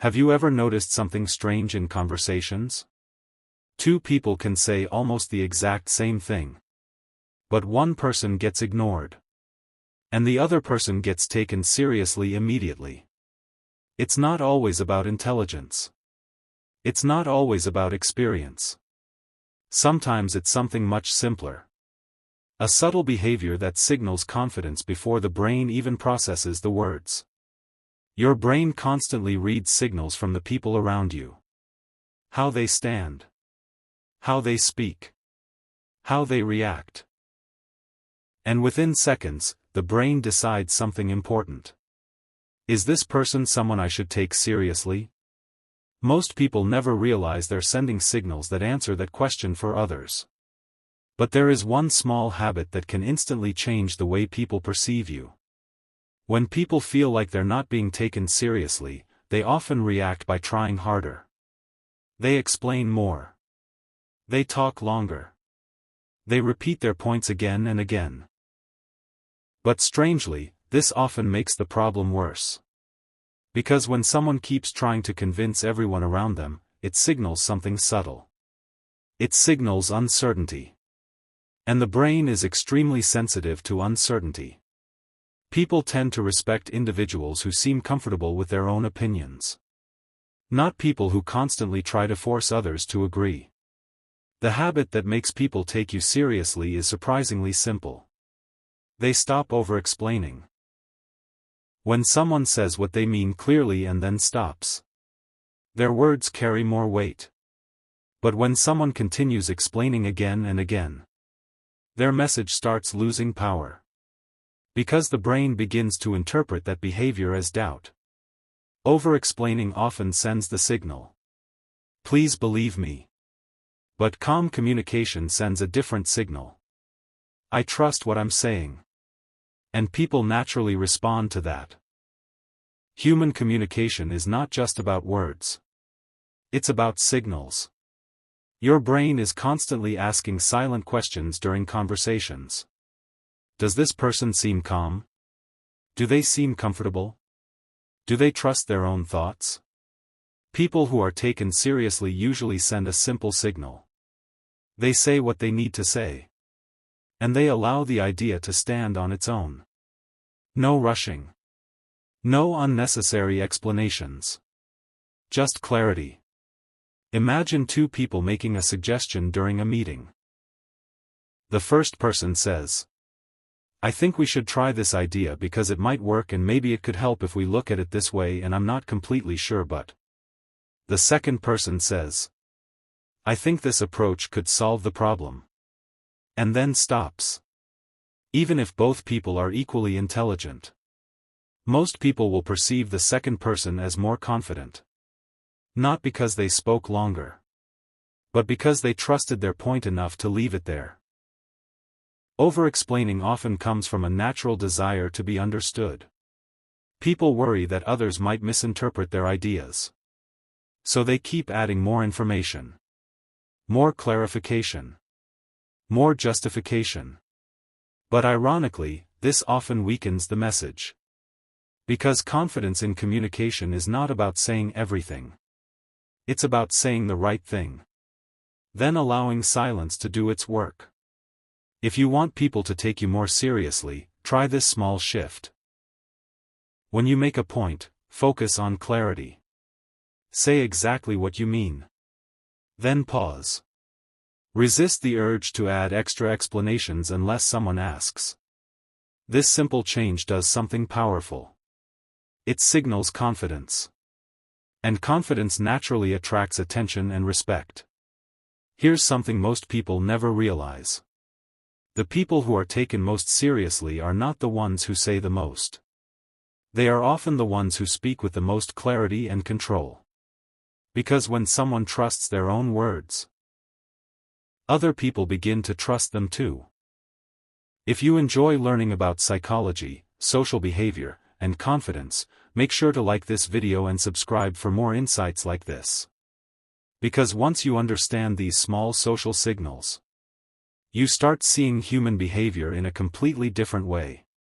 Have you ever noticed something strange in conversations? Two people can say almost the exact same thing. But one person gets ignored. And the other person gets taken seriously immediately. It's not always about intelligence. It's not always about experience. Sometimes it's something much simpler. A subtle behavior that signals confidence before the brain even processes the words. Your brain constantly reads signals from the people around you. How they stand. How they speak. How they react. And within seconds, the brain decides something important. Is this person someone I should take seriously? Most people never realize they're sending signals that answer that question for others. But there is one small habit that can instantly change the way people perceive you. When people feel like they're not being taken seriously, they often react by trying harder. They explain more. They talk longer. They repeat their points again and again. But strangely, this often makes the problem worse. Because when someone keeps trying to convince everyone around them, it signals something subtle. It signals uncertainty. And the brain is extremely sensitive to uncertainty. People tend to respect individuals who seem comfortable with their own opinions. Not people who constantly try to force others to agree. The habit that makes people take you seriously is surprisingly simple. They stop over-explaining. When someone says what they mean clearly and then stops, their words carry more weight. But when someone continues explaining again and again, their message starts losing power. Because the brain begins to interpret that behavior as doubt. Over-explaining often sends the signal. Please believe me. But calm communication sends a different signal. I trust what I'm saying. And people naturally respond to that. Human communication is not just about words. It's about signals. Your brain is constantly asking silent questions during conversations. Does this person seem calm? Do they seem comfortable? Do they trust their own thoughts? People who are taken seriously usually send a simple signal. They say what they need to say. And they allow the idea to stand on its own. No rushing. No unnecessary explanations. Just clarity. Imagine two people making a suggestion during a meeting. The first person says, I think we should try this idea because it might work and maybe it could help if we look at it this way, and I'm not completely sure, but. The second person says, I think this approach could solve the problem. And then stops. Even if both people are equally intelligent. Most people will perceive the second person as more confident. Not because they spoke longer. But because they trusted their point enough to leave it there. Over-explaining often comes from a natural desire to be understood. People worry that others might misinterpret their ideas. So they keep adding more information. More clarification. More justification. But ironically, this often weakens the message. Because confidence in communication is not about saying everything. It's about saying the right thing. Then allowing silence to do its work. If you want people to take you more seriously, try this small shift. When you make a point, focus on clarity. Say exactly what you mean. Then pause. Resist the urge to add extra explanations unless someone asks. This simple change does something powerful. It signals confidence. And confidence naturally attracts attention and respect. Here's something most people never realize. The people who are taken most seriously are not the ones who say the most. They are often the ones who speak with the most clarity and control. Because when someone trusts their own words, other people begin to trust them too. If you enjoy learning about psychology, social behavior, and confidence, make sure to like this video and subscribe for more insights like this. Because once you understand these small social signals, you start seeing human behavior in a completely different way.